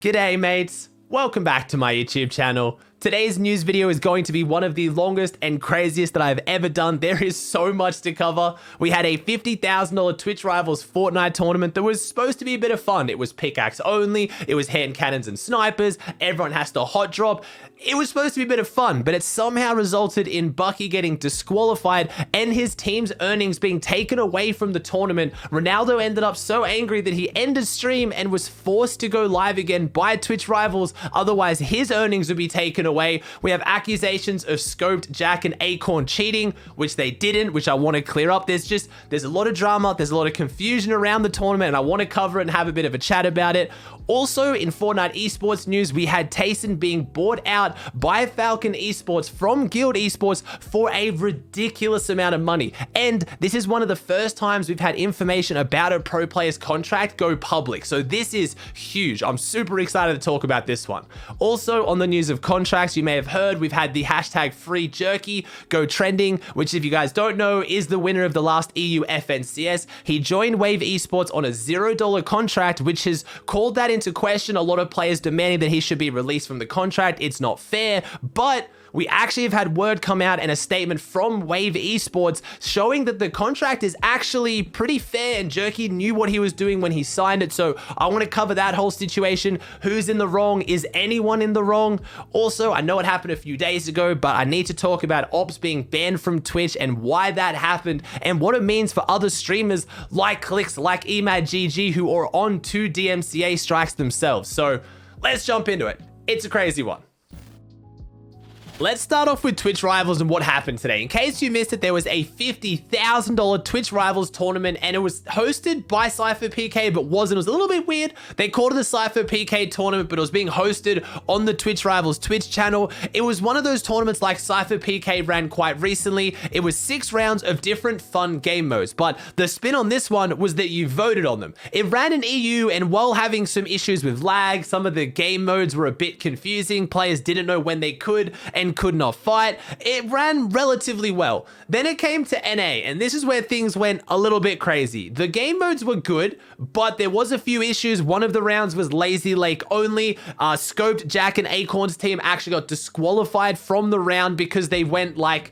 G'day mates, welcome back to my YouTube channel. Today's news video is going to be one of the longest and craziest that I've ever done. There is so much to cover. We had a $50,000 Twitch Rivals Fortnite tournament that was supposed to be a bit of fun. It was pickaxe only, it was hand cannons and snipers, everyone has to hot drop. It was supposed to be a bit of fun, but it somehow resulted in Bucke getting disqualified and his team's earnings being taken away from the tournament. Ronaldo ended up so angry that he ended stream and was forced to go live again by Twitch Rivals, otherwise his earnings would be taken away. We have accusations of Scoped, Jack, and Acorn cheating, which they didn't, which I want to clear up. There's a lot of drama, there's a lot of confusion around the tournament, and I want to cover it and have a bit of a chat about it. Also, in Fortnite esports news, we had Tayson being bought out by Falcon Esports from Guild Esports for a ridiculous amount of money. And this is one of the first times we've had information about a pro player's contract go public. So this is huge. I'm super excited to talk about this one. Also, on the news of contracts, you may have heard we've had the hashtag free Jurekys go trending, which if you guys don't know, is the winner of the last EU FNCS. He joined Wave Esports on a $0 contract, which has called that into question. A lot of players demanding that he should be released from the contract. It's not fair, but we actually have had word come out and a statement from Wave Esports showing that the contract is actually pretty fair and Jurekys knew what he was doing when he signed it. So I want to cover that whole situation. Who's in the wrong? Is anyone in the wrong? Also, I know it happened a few days ago, but I need to talk about Ops being banned from Twitch and why that happened and what it means for other streamers like Clicks, like EmadGG, who are on 2 DMCA strikes themselves. So let's jump into it. It's a crazy one. Let's start off with Twitch Rivals and what happened today. In case you missed it, there was a $50,000 Twitch Rivals tournament and it was hosted by Cypher PK, but wasn't. It was a little bit weird. They called it a Cypher PK tournament, but it was being hosted on the Twitch Rivals Twitch channel. It was one of those tournaments like Cypher PK ran quite recently. It was 6 rounds of different fun game modes, but the spin on this one was that you voted on them. It ran in EU, and while having some issues with lag, some of the game modes were a bit confusing. Players didn't know when they could and could not fight. It ran relatively well. Then it came to NA, and this is where things went a little bit crazy. The game modes were good, but there was a few issues. One of the rounds was Lazy Lake only. Scoped, Jack, and Acorn's team actually got disqualified from the round because they went like,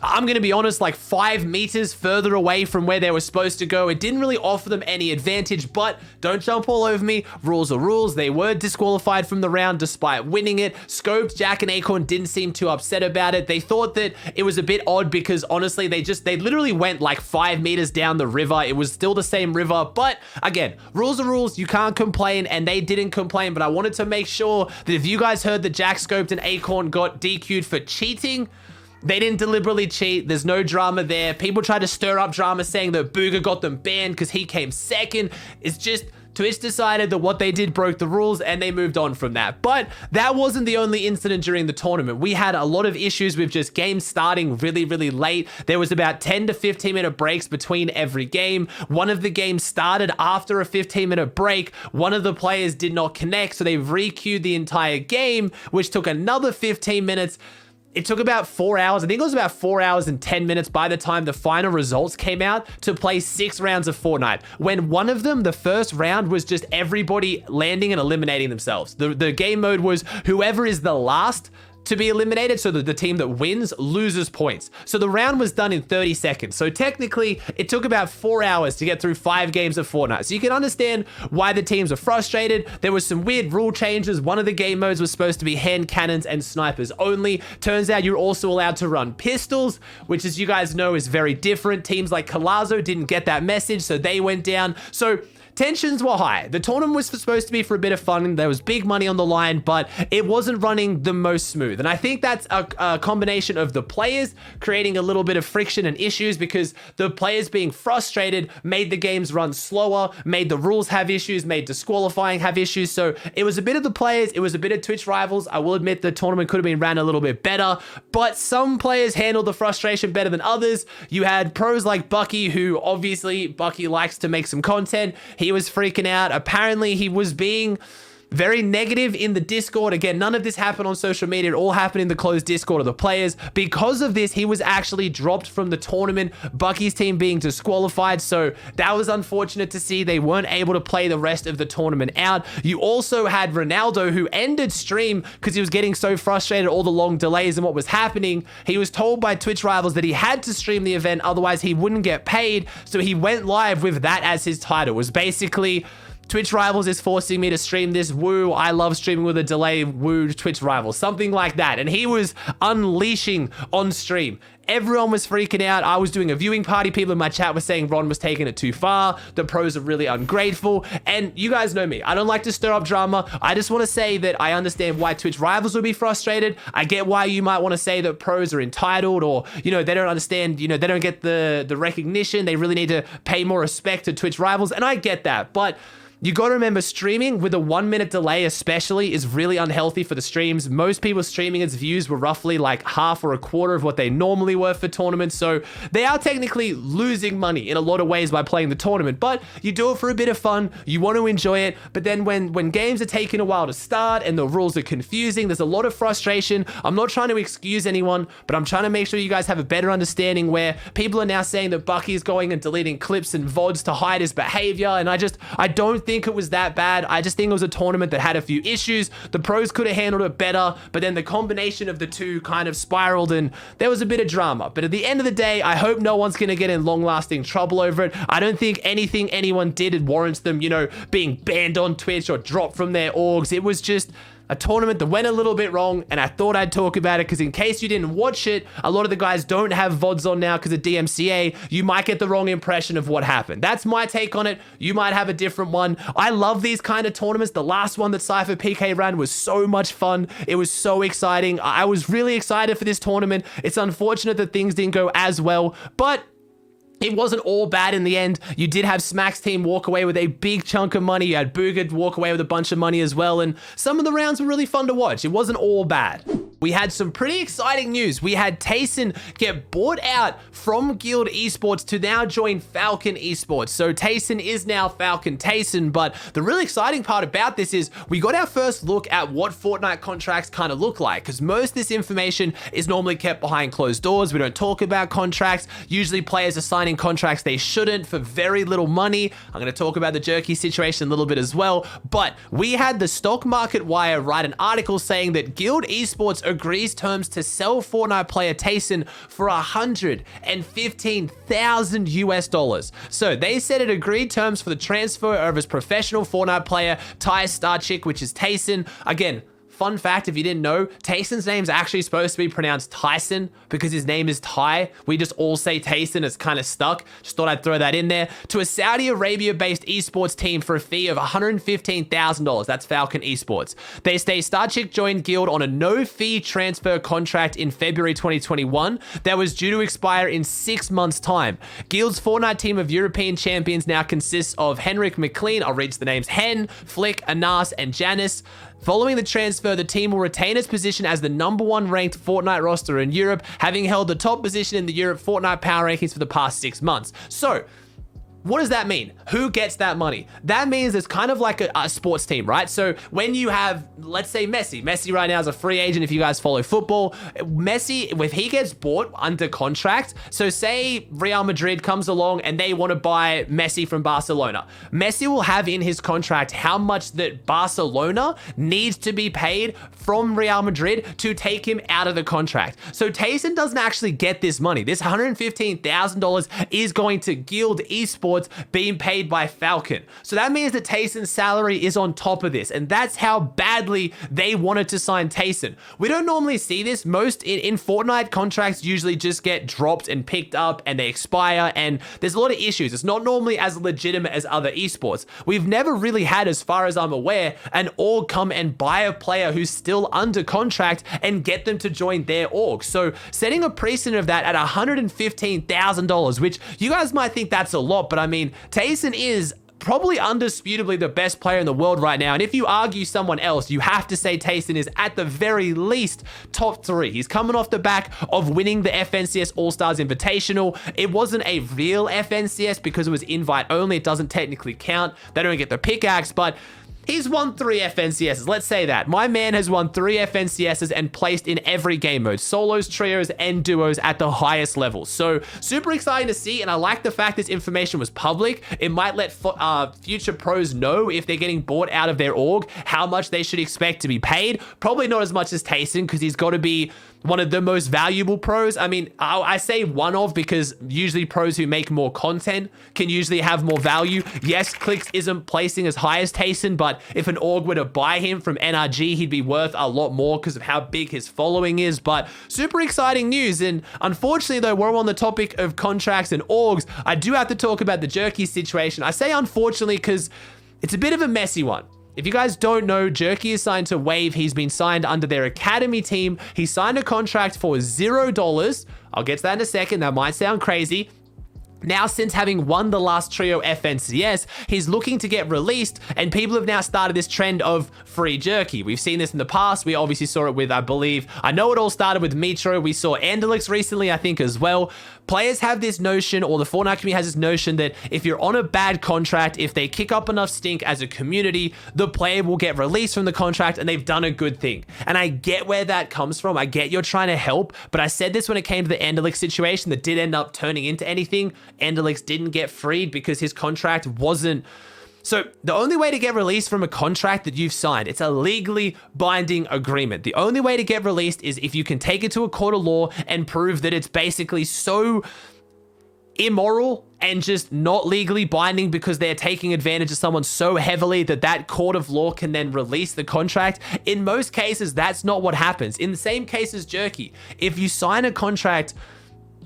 I'm going to be honest, like 5 meters further away from where they were supposed to go. It didn't really offer them any advantage, but don't jump all over me. Rules are rules. They were disqualified from the round despite winning it. Scoped, Jack, and Acorn didn't seem too upset about it. They thought that it was a bit odd because honestly, they literally went like 5 meters down the river. It was still the same river, but again, rules are rules. You can't complain, and they didn't complain, but I wanted to make sure that if you guys heard that Jack, Scoped, and Acorn got DQ'd for cheating, they didn't deliberately cheat. There's no drama there. People try to stir up drama saying that Bucke got them banned because he came second. It's just Twitch decided that what they did broke the rules and they moved on from that. But that wasn't the only incident during the tournament. We had a lot of issues with just games starting really, really late. There was about 10 to 15 minute breaks between every game. One of the games started after a 15-minute break. One of the players did not connect, so they re-queued the entire game, which took another 15 minutes. It took about 4 hours. I think it was about 4 hours and 10 minutes by the time the final results came out to play 6 rounds of Fortnite. When one of them, the first round, was just everybody landing and eliminating themselves. The game mode was whoever is the last to be eliminated, so that the team that wins loses points. So the round was done in 30 seconds. So technically, it took about 4 hours to get through 5 games of Fortnite. So you can understand why the teams are frustrated. There was some weird rule changes. One of the game modes was supposed to be hand cannons and snipers only. Turns out you're also allowed to run pistols, which, as you guys know, is very different. Teams like Colazo didn't get that message, so they went down. So tensions were high. The tournament was supposed to be for a bit of fun. There was big money on the line, but it wasn't running the most smooth. And I think that's a combination of the players creating a little bit of friction and issues, because the players being frustrated made the games run slower, made the rules have issues, made disqualifying have issues. So it was a bit of the players, it was a bit of Twitch Rivals. I will admit the tournament could have been ran a little bit better, but some players handled the frustration better than others. You had pros like Bucke, who obviously Bucke likes to make some content. He was freaking out. Apparently he was being very negative in the Discord. Again, none of this happened on social media. It all happened in the closed Discord of the players. Because of this, he was actually dropped from the tournament, Bucke's team being disqualified. So that was unfortunate to see. They weren't able to play the rest of the tournament out. You also had Ronaldo, who ended stream because he was getting so frustrated at all the long delays and what was happening. He was told by Twitch rivals that he had to stream the event, otherwise he wouldn't get paid. So he went live with that as his title. It was basically, Twitch Rivals is forcing me to stream this. Woo, I love streaming with a delay. Woo, Twitch Rivals. Something like that. And he was unleashing on stream. Everyone was freaking out. I was doing a viewing party. People in my chat were saying Ron was taking it too far. The pros are really ungrateful. And you guys know me. I don't like to stir up drama. I just want to say that I understand why Twitch Rivals would be frustrated. I get why you might want to say that pros are entitled, or, you know, they don't understand, you know, they don't get the recognition. They really need to pay more respect to Twitch Rivals. And I get that. But you got to remember, streaming with a 1 minute delay especially is really unhealthy for the streams. Most people streaming its views were roughly like half or a quarter of what they normally were for tournaments. So they are technically losing money in a lot of ways by playing the tournament, but you do it for a bit of fun. You want to enjoy it. But then when games are taking a while to start and the rules are confusing, there's a lot of frustration. I'm not trying to excuse anyone, but I'm trying to make sure you guys have a better understanding, where people are now saying that Bucke is going and deleting clips and VODs to hide his behavior. And I don't think it was that bad. I just think it was a tournament that had a few issues. The pros could have handled it better, but then the combination of the two kind of spiraled and there was a bit of drama. But at the end of the day, I hope no one's going to get in long-lasting trouble over it. I don't think anything anyone did warrants them, you know, being banned on Twitch or dropped from their orgs. It was just a tournament that went a little bit wrong, and I thought I'd talk about it because in case you didn't watch it, a lot of the guys don't have VODs on now because of DMCA. You might get the wrong impression of what happened. That's my take on it. You might have a different one. I love these kind of tournaments. The last one that Cypher PK ran was so much fun. It was so exciting. I was really excited for this tournament. It's unfortunate that things didn't go as well, but it wasn't all bad in the end. You did have Smack's team walk away with a big chunk of money. You had Bucke walk away with a bunch of money as well. And some of the rounds were really fun to watch. It wasn't all bad. We had some pretty exciting news. We had Tayson get bought out from Guild Esports to now join Falcon Esports. So Tayson is now Falcon Tayson, but the really exciting part about this is we got our first look at what Fortnite contracts kind of look like, because most of this information is normally kept behind closed doors. We don't talk about contracts. Usually players are signing contracts they shouldn't for very little money. I'm going to talk about the Jurekys situation a little bit as well, but we had the Stock Market Wire write an article saying that Guild Esports agrees terms to sell Fortnite player Tayson for $115,000 US. So they said it agreed terms for the transfer of his professional Fortnite player Ty Starchick, which is Tayson. Again, fun fact, if you didn't know, Tayson's name is actually supposed to be pronounced Tyson because his name is Ty. We just all say Tayson. It's kind of stuck. Just thought I'd throw that in there. To a Saudi Arabia-based esports team for a fee of $115,000. That's Falcon Esports. They say Starchick joined Guild on a no-fee transfer contract in February 2021 that was due to expire in 6 months' time. Guild's Fortnite team of European champions now consists of Henrik McLean, I'll read the names, Hen, Flick, Anas, and Janice. Following the transfer, the team will retain its position as the #1 ranked Fortnite roster in Europe, having held the top position in the Europe Fortnite power rankings for the past 6 months. So, what does that mean? Who gets that money? That means it's kind of like a sports team, right? So when you have, let's say Messi right now is a free agent if you guys follow football. Messi, if he gets bought under contract, so say Real Madrid comes along and they want to buy Messi from Barcelona. Messi will have in his contract how much that Barcelona needs to be paid from Real Madrid to take him out of the contract. So Tayson doesn't actually get this money. This $115,000 is going to Guild Esports being paid by Falcon. So that means that Tayson's salary is on top of this, and that's how badly they wanted to sign Tayson. We don't normally see this. Most in Fortnite, contracts usually just get dropped and picked up and they expire, and there's a lot of issues. It's not normally as legitimate as other esports. We've never really had, as far as I'm aware, an org come and buy a player who's still under contract and get them to join their org. So setting a precedent of that at $115,000, which you guys might think that's a lot, but I mean, Tayson is probably undisputably the best player in the world right now. And if you argue someone else, you have to say Tayson is at the very least top 3. He's coming off the back of winning the FNCS All-Stars Invitational. It wasn't a real FNCS because it was invite only. It doesn't technically count. They don't get the pickaxe, but He's won 3 FNCSs, let's say that. My man has won 3 FNCSs and placed in every game mode, solos, trios, and duos at the highest levels. So super exciting to see, and I like the fact this information was public. It might let future pros know if they're getting bought out of their org, how much they should expect to be paid. Probably not as much as Tayson, because he's got to be one of the most valuable pros. I mean, I say one of because usually pros who make more content can usually have more value. Yes, Clicks isn't placing as high as Tayson, but if an org were to buy him from NRG, he'd be worth a lot more because of how big his following is. But super exciting news. And unfortunately, though, we're on the topic of contracts and orgs, I do have to talk about the Jurekys situation. I say unfortunately because it's a bit of a messy one. If you guys don't know, Jurekys is signed to Wave. He's been signed under their academy team. He signed a contract for $0. I'll get to that in a second. That might sound crazy. Now, since having won the last trio FNCS, he's looking to get released, and people have now started this trend of free Jurekys. We've seen this in the past. We obviously saw it with, I know it all started with Mitro. We saw Antics recently, I think, as well. Players have this notion, or the Fortnite community has this notion that if you're on a bad contract, if they kick up enough stink as a community, the player will get released from the contract and they've done a good thing. And I get where that comes from. I get you're trying to help, but I said this when it came to the Antics situation that did end up turning into anything. Antics didn't get freed because his contract wasn't. So the only way to get released from a contract that you've signed, it's a legally binding agreement. The only way to get released is if you can take it to a court of law and prove that it's basically so immoral and just not legally binding because they're taking advantage of someone so heavily that that court of law can then release the contract. In most cases, that's not what happens. In the same case as Jurekys, if you sign a contract,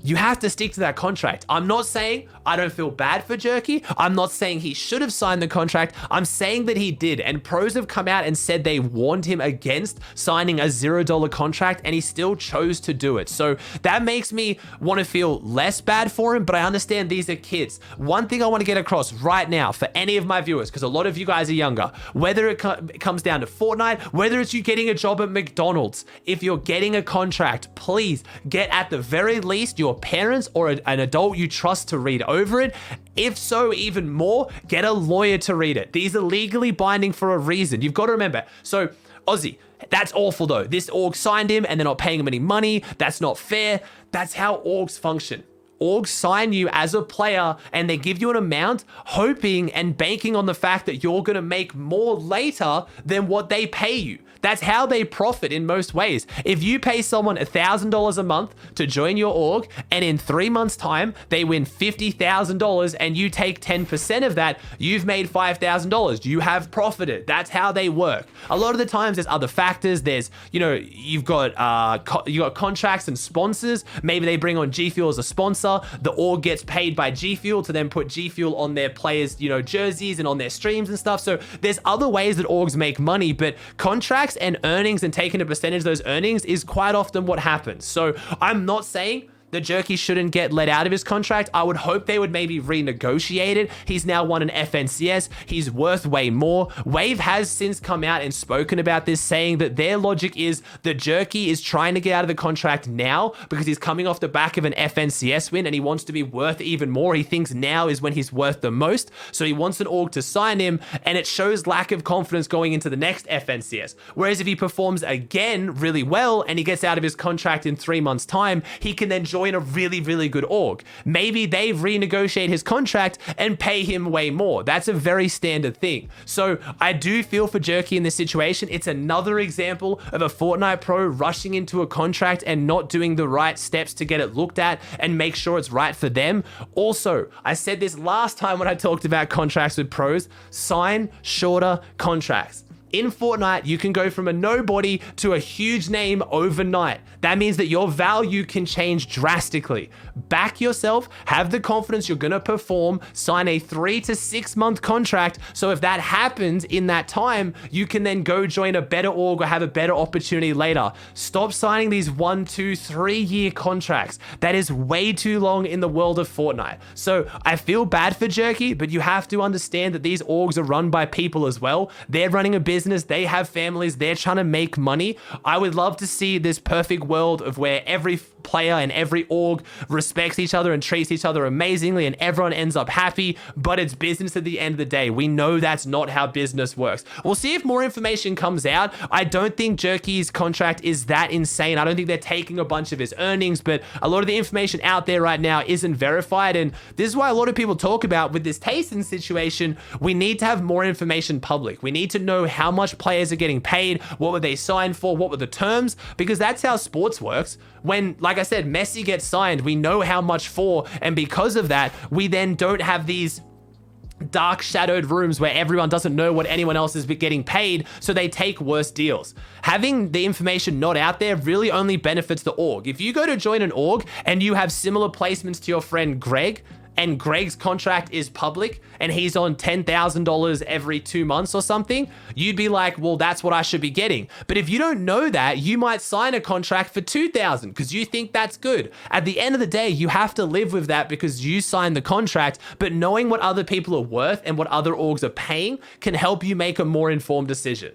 you have to stick to that contract. I'm not saying I don't feel bad for Jurekys. I'm not saying he should have signed the contract. I'm saying that he did. And pros have come out and said they warned him against signing a $0 contract, and he still chose to do it. So that makes me want to feel less bad for him, but I understand these are kids. One thing I want to get across right now for any of my viewers, because a lot of you guys are younger, whether it comes down to Fortnite, whether it's you getting a job at McDonald's, if you're getting a contract, please get at the very least your parents or an adult you trust to read over it. If so, even more, get a lawyer to read it. These are legally binding for a reason. You've got to remember. So, Aussie, that's awful though. This org signed him and they're not paying him any money. That's not fair. That's how orgs function. Orgs sign you as a player and they give you an amount, hoping and banking on the fact that you're going to make more later than what they pay you. That's how they profit in most ways. If you pay someone $1,000 a month to join your org, and in 3 months' time, they win $50,000 and you take 10% of that, you've made $5,000. You have profited. That's how they work. A lot of the times there's other factors. There's, you've got contracts and sponsors. Maybe they bring on G Fuel as a sponsor. The org gets paid by G Fuel to then put G Fuel on their players, jerseys and on their streams and stuff. So there's other ways that orgs make money, but contracts and earnings and taking a percentage of those earnings is quite often what happens. So I'm not saying the Jurekys shouldn't get let out of his contract. I would hope they would maybe renegotiate it. He's now won an FNCS. He's worth way more. Wave has since come out and spoken about this, saying that their logic is that Jurekys is trying to get out of the contract now because he's coming off the back of an FNCS win and he wants to be worth even more. He thinks now is when he's worth the most. So he wants an org to sign him, and it shows lack of confidence going into the next FNCS. Whereas if he performs again really well and he gets out of his contract in 3 months' time, he can then join a really, really good org. Maybe they renegotiate his contract and pay him way more. That's a very standard thing. So I do feel for Jurekys in this situation. It's another example of a Fortnite pro rushing into a contract and not doing the right steps to get it looked at and make sure it's right for them. Also, I said this last time when I talked about contracts with pros, sign shorter contracts. In Fortnite, you can go from a nobody to a huge name overnight. That means that your value can change drastically. Back yourself, have the confidence you're gonna perform, sign a 3 to 6 month contract. So if that happens in that time, you can then go join a better org or have a better opportunity later. Stop signing these 1, 2, 3 year contracts. That is way too long in the world of Fortnite. So I feel bad for Jurekys, but you have to understand that these orgs are run by people as well. They're running a business business, they have families, they're trying to make money. I would love to see this perfect world of where every player and every org respects each other and treats each other amazingly and everyone ends up happy, but it's business at the end of the day. We know that's not how business works. We'll see if more information comes out. I don't think Jurekys' contract is that insane. I don't think they're taking a bunch of his earnings, but a lot of the information out there right now isn't verified, and this is why a lot of people talk about with this Tayson situation, we need to have more information public. We need to know how much players are getting paid, what were they signed for, what were the terms, because that's how sports works. When, like I said, Messi gets signed, we know how much for, and because of that, we then don't have these dark shadowed rooms where everyone doesn't know what anyone else is getting paid, so they take worse deals. Having the information not out there really only benefits the org. If you go to join an org and you have similar placements to your friend Greg, and Greg's contract is public and he's on $10,000 every 2 months or something, you'd be like, well, that's what I should be getting. But if you don't know that, you might sign a contract for $2,000 because you think that's good. At the end of the day, you have to live with that because you signed the contract, but knowing what other people are worth and what other orgs are paying can help you make a more informed decision.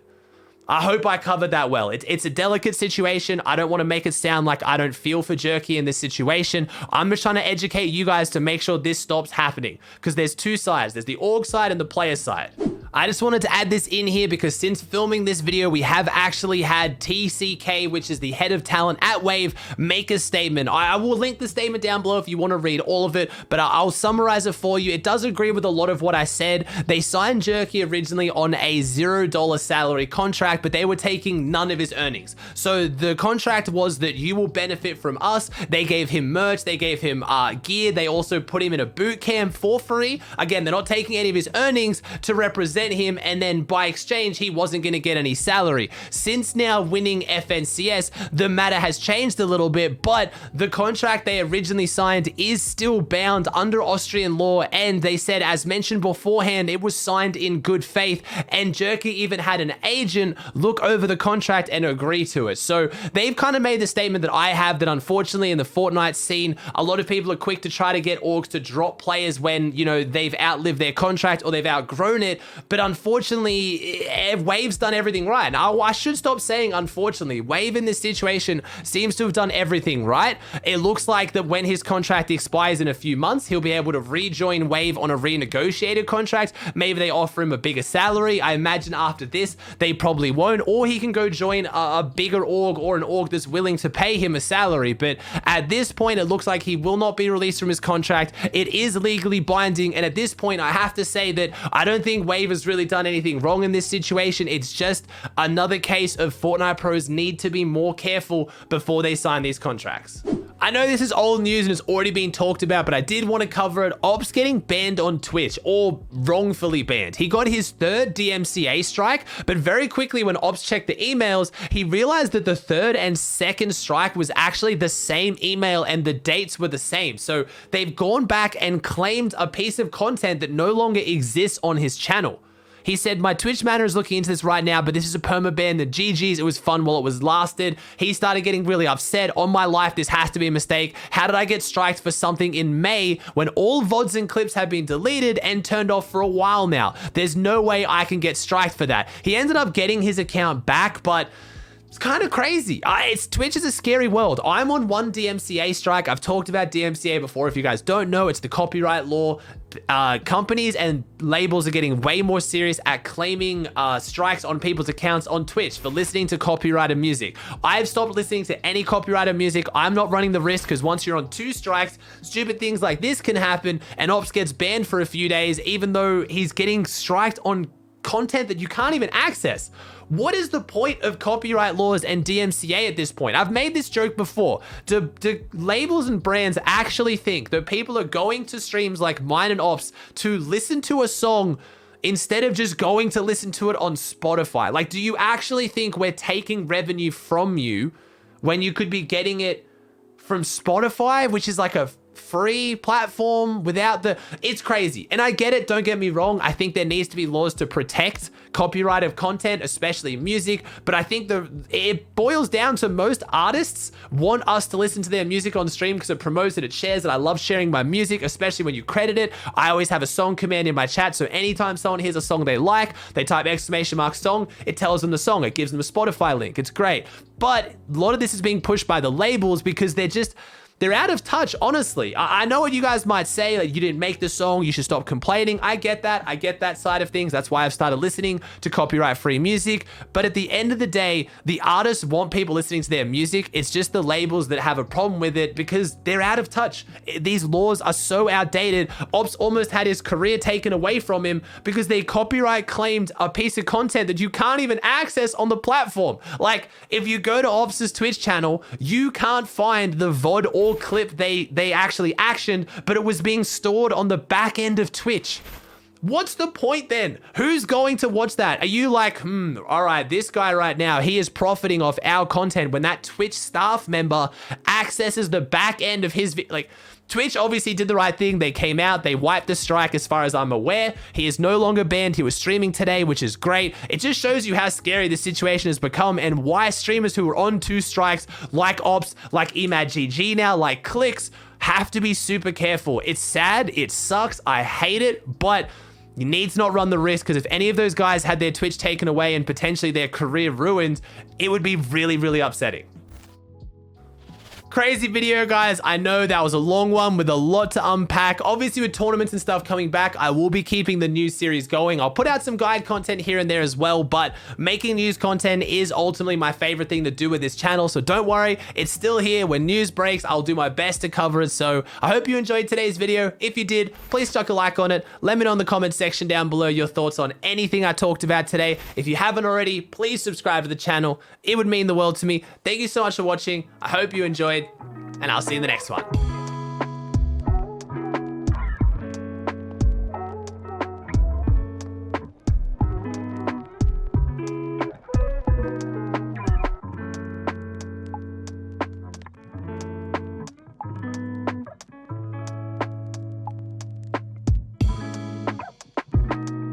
I hope I covered that well. It's a delicate situation. I don't want to make it sound like I don't feel for Jurekys in this situation. I'm just trying to educate you guys to make sure this stops happening, because there's two sides. There's the org side and the player side. I just wanted to add this in here because since filming this video, we have actually had TCK, which is the head of talent at Wave, make a statement. I will link the statement down below if you want to read all of it, but I'll summarize it for you. It does agree with a lot of what I said. They signed Jurekys originally on a $0 salary contract, but they were taking none of his earnings. So the contract was that you will benefit from us. They gave him merch, they gave him gear, they also put him in a boot camp for free. Again, they're not taking any of his earnings to represent him, and then by exchange, he wasn't going to get any salary. Since now winning FNCS, the matter has changed a little bit, but the contract they originally signed is still bound under Austrian law, and they said, as mentioned beforehand, it was signed in good faith, and Jurekys even had an agent look over the contract and agree to it. So they've kind of made the statement that I have, that unfortunately in the Fortnite scene, a lot of people are quick to try to get orgs to drop players when, you know, they've outlived their contract or they've outgrown it. But unfortunately, Wave's done everything right. Now, I should stop saying unfortunately. Wave in this situation seems to have done everything right. It looks like that when his contract expires in a few months, he'll be able to rejoin Wave on a renegotiated contract. Maybe they offer him a bigger salary. I imagine after this, they probably won't, or he can go join a bigger org or an org that's willing to pay him a salary. But at this point, it looks like he will not be released from his contract. It is legally binding, and at this point, I have to say that I don't think Wave has really done anything wrong in this situation. It's just another case of Fortnite pros need to be more careful before they sign these contracts. I know this is old news and it's already been talked about, but I did want to cover it. Ops getting banned on Twitch, or wrongfully banned. He got his third DMCA strike, but very quickly when Ops checked the emails, he realized that the third and second strike was actually the same email and the dates were the same. So they've gone back and claimed a piece of content that no longer exists on his channel. He said, my Twitch manager is looking into this right now, but this is a permaban. The GG's, it was fun while it was lasted. He started getting really upset. On my life, this has to be a mistake. How did I get striked for something in May when all VODs and clips have been deleted and turned off for a while now? There's no way I can get striked for that. He ended up getting his account back, but it's kind of crazy. Twitch is a scary world. I'm on one DMCA strike. I've talked about DMCA before. If you guys don't know, it's the copyright law. Companies and labels are getting way more serious at claiming strikes on people's accounts on Twitch for listening to copyrighted music. I've stopped listening to any copyrighted music. I'm not running the risk, because once you're on 2 strikes, stupid things like this can happen, and Ops gets banned for a few days, even though he's getting striked on content that you can't even access. What is the point of copyright laws and DMCA at this point? I've made this joke before. Do labels and brands actually think that people are going to streams like mine and Ops to listen to a song instead of just going to listen to it on Spotify? Like, do you actually think we're taking revenue from you when you could be getting it from Spotify, which is like a free platform without the, it's crazy. And I get it, don't get me wrong. I think there needs to be laws to protect copyright of content, especially music. But I think it boils down to most artists want us to listen to their music on stream because it promotes it, it shares it. I love sharing my music, especially when you credit it. I always have a song command in my chat. So anytime someone hears a song they like, they type !song, it tells them the song. It gives them a Spotify link. It's great. But a lot of this is being pushed by the labels because they're out of touch, honestly. I know what you guys might say, like, you didn't make the song, you should stop complaining. I get that. I get that side of things. That's why I've started listening to copyright-free music. But at the end of the day, the artists want people listening to their music. It's just the labels that have a problem with it because they're out of touch. These laws are so outdated. Ops almost had his career taken away from him because they copyright claimed a piece of content that you can't even access on the platform. Like, if you go to Ops's Twitch channel, you can't find the VOD or clip they actually actioned, but it was being stored on the back end of Twitch. What's the point then? Who's going to watch that? Are you like, all right, this guy right now, he is profiting off our content when that Twitch staff member accesses the back end of his like, Twitch obviously did the right thing. They came out, they wiped the strike as far as I'm aware. He is no longer banned. He was streaming today, which is great. It just shows you how scary the situation has become and why streamers who are on 2 strikes, like Ops, like EmadGG now, like Clicks, have to be super careful. It's sad, it sucks, I hate it, but you need to not run the risk because if any of those guys had their Twitch taken away and potentially their career ruined, it would be really, really upsetting. Crazy video, guys. I know that was a long one with a lot to unpack. Obviously, with tournaments and stuff coming back, I will be keeping the news series going. I'll put out some guide content here and there as well, but making news content is ultimately my favorite thing to do with this channel. So don't worry, it's still here. When news breaks, I'll do my best to cover it. So I hope you enjoyed today's video. If you did, please chuck a like on it. Let me know in the comment section down below your thoughts on anything I talked about today. If you haven't already, please subscribe to the channel. It would mean the world to me. Thank you so much for watching. I hope you enjoyed, and I'll see you in the next one.